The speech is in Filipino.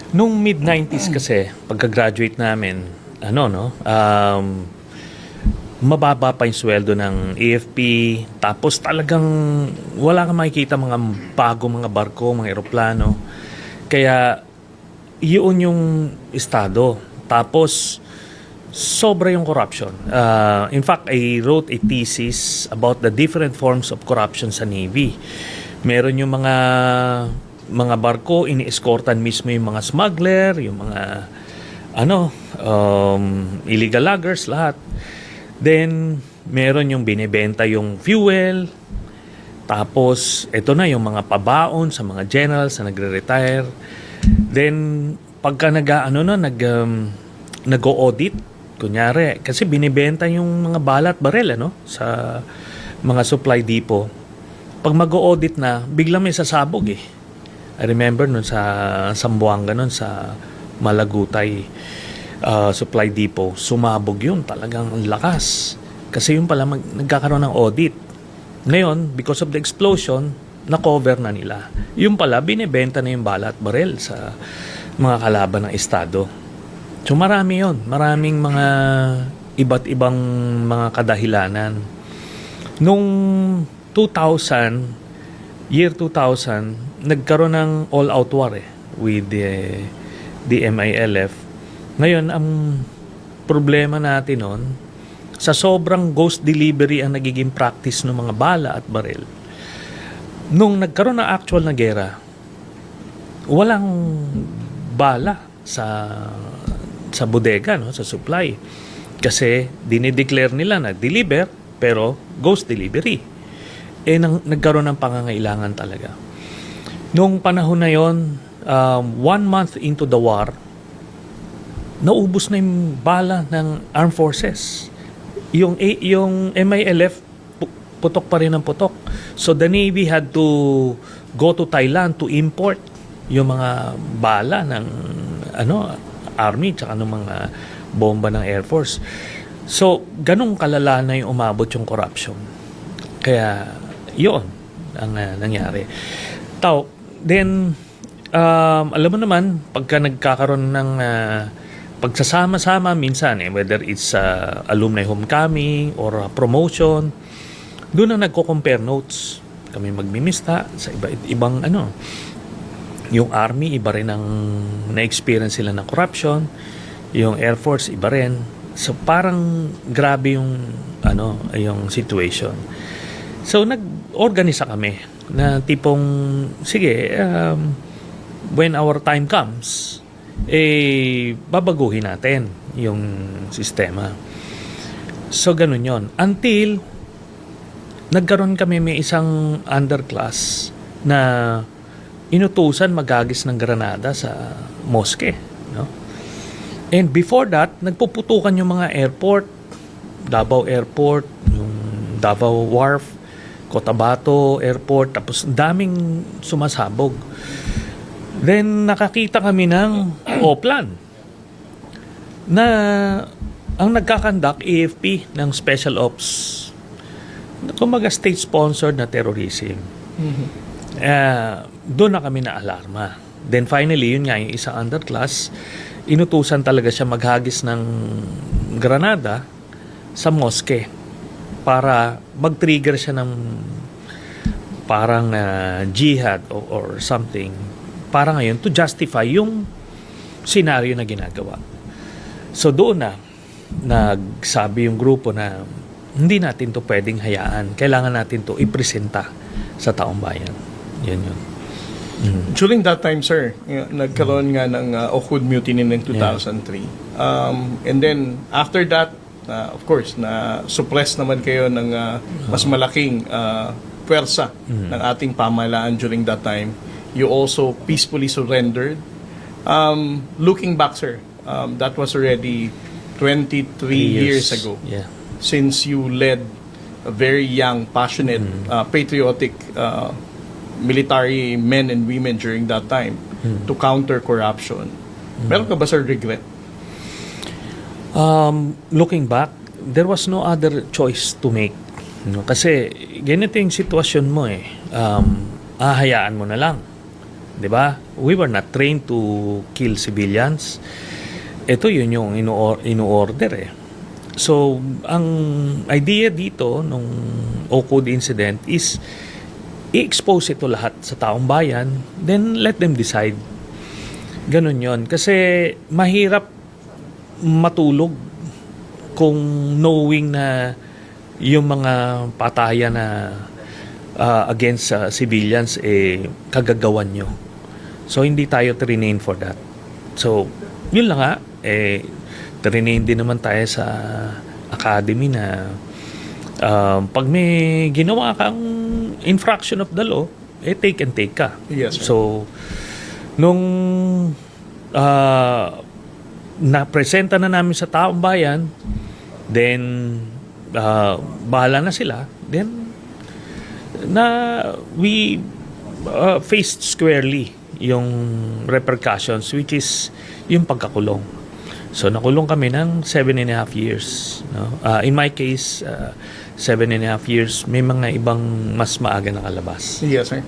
Nung mid-90s kasi, pagka-graduate namin, mababa pa yung sweldo ng AFP. Tapos talagang wala kang makikita mga bago mga barko, mga eroplano. Kaya yun yung estado. Tapos sobra yung corruption. In fact, I wrote a thesis about the different forms of corruption sa Navy. Meron yung mga barko, ini-escortan mismo yung mga smuggler, yung mga illegal loggers, lahat. Then, meron yung binibenta yung fuel. Tapos, ito na yung mga pabaon sa mga generals na nagre-retire. Then, pagka nag-o-audit, kunyari, kasi binibenta yung mga balat barel, sa mga supply depot. Pag mag-o-audit na, biglang may sasabog eh. I remember nun sa Zamboanga nun, sa Malagutay supply depot, sumabog yun, talagang ang lakas. Kasi yun pala nagkakaroon ng audit. Ngayon, because of the explosion, na-cover na nila. Yung pala, binibenta na yung bala at barel sa mga kalaban ng estado. So marami yun. Maraming mga iba't ibang mga kadahilanan. Nung year 2000, nagkaroon ng all-out war with the MILF. Ngayon, ang problema natin noon, sa sobrang ghost delivery ang nagiging practice ng mga bala at baril. Nung nagkaroon ng actual na gera, walang bala sa bodega, sa supply. Kasi dinideclare nila na deliver, pero ghost delivery. Nagkaroon ng pangangailangan talaga. Noong panahon na yon, 1 month into the war, naubos na yung bala ng armed forces. Yung MILF, putok pa rin ang putok. So the Navy had to go to Thailand to import yung mga bala ng Army tsaka ng mga bomba ng Air Force. So, ganun kalala na yung umabot yung corruption. Kaya, yun ang nangyari. Then, alam mo naman, pagka nagkakaroon ng pagsasama-sama minsan, whether it's alumni homecoming or promotion, doon ang nagko-compare notes. Kami magmimista sa ibang yung Army, iba rin ang na-experience sila ng corruption. Yung Air Force, iba rin. So, parang grabe yung situation. So, nag-organisa kami na tipong, sige, when our time comes, babaguhin natin yung sistema. So, ganun yon. Until, nagkaroon kami may isang underclass na inutusan magagis ng granada sa mosque. And before that, nagpuputukan yung mga airport, Davao Airport, yung Davao Wharf, Cotabato Airport, tapos daming sumasabog. Then, nakakita kami ng Oplan na ang nagkakandak AFP ng Special Ops. Kumaga state-sponsored na terrorism. Mm-hmm. Doon na kami na alarma. Then finally, yun nga, yung isang underclass, inutusan talaga siya maghagis ng granada sa mosque para mag-trigger siya ng parang jihad or something para ngayon to justify yung scenario na ginagawa. So doon na nagsabi yung grupo na hindi natin to pwedeng hayaan. Kailangan natin to ipresenta sa taong bayan. Yun. During that time, sir, nagkaroon nga ng Ohud Mutiny ng 2003. And then, after that, of course, na-suppress naman kayo ng mas malaking pwersa ng ating pamahalaan during that time. You also peacefully surrendered. Looking back, sir, that was already 23 years ago. Yeah. Since you led a very young, passionate, patriotic military men and women during that time to counter corruption. Meron ka ba, sir, regret? Looking back, there was no other choice to make. Kasi ganito yung sitwasyon mo hahayaan mo na lang 'di ba? We were not trained to kill civilians. Ito yun yung ino-order eh. So, ang idea dito nung OCOD incident is i-expose ito lahat sa taong bayan, then let them decide. Ganun yon. Kasi mahirap matulog kung knowing na yung mga patayan na against civilians kagagawan nyo. So, hindi tayo trained for that. So, yun lang nga, trained din naman tayo sa academy na pag may ginawa kang infraction of the law, take and take ka. Yes, sir. So, nung na-presenta na namin sa taong bayan, then bahala na sila, then we faced squarely yung repercussions, which is yung pagkakulong. So nakulong kami ng 7.5 years. No? In my case, 7.5 years. May mga ibang mas maaga nakalabas. Yes, sir.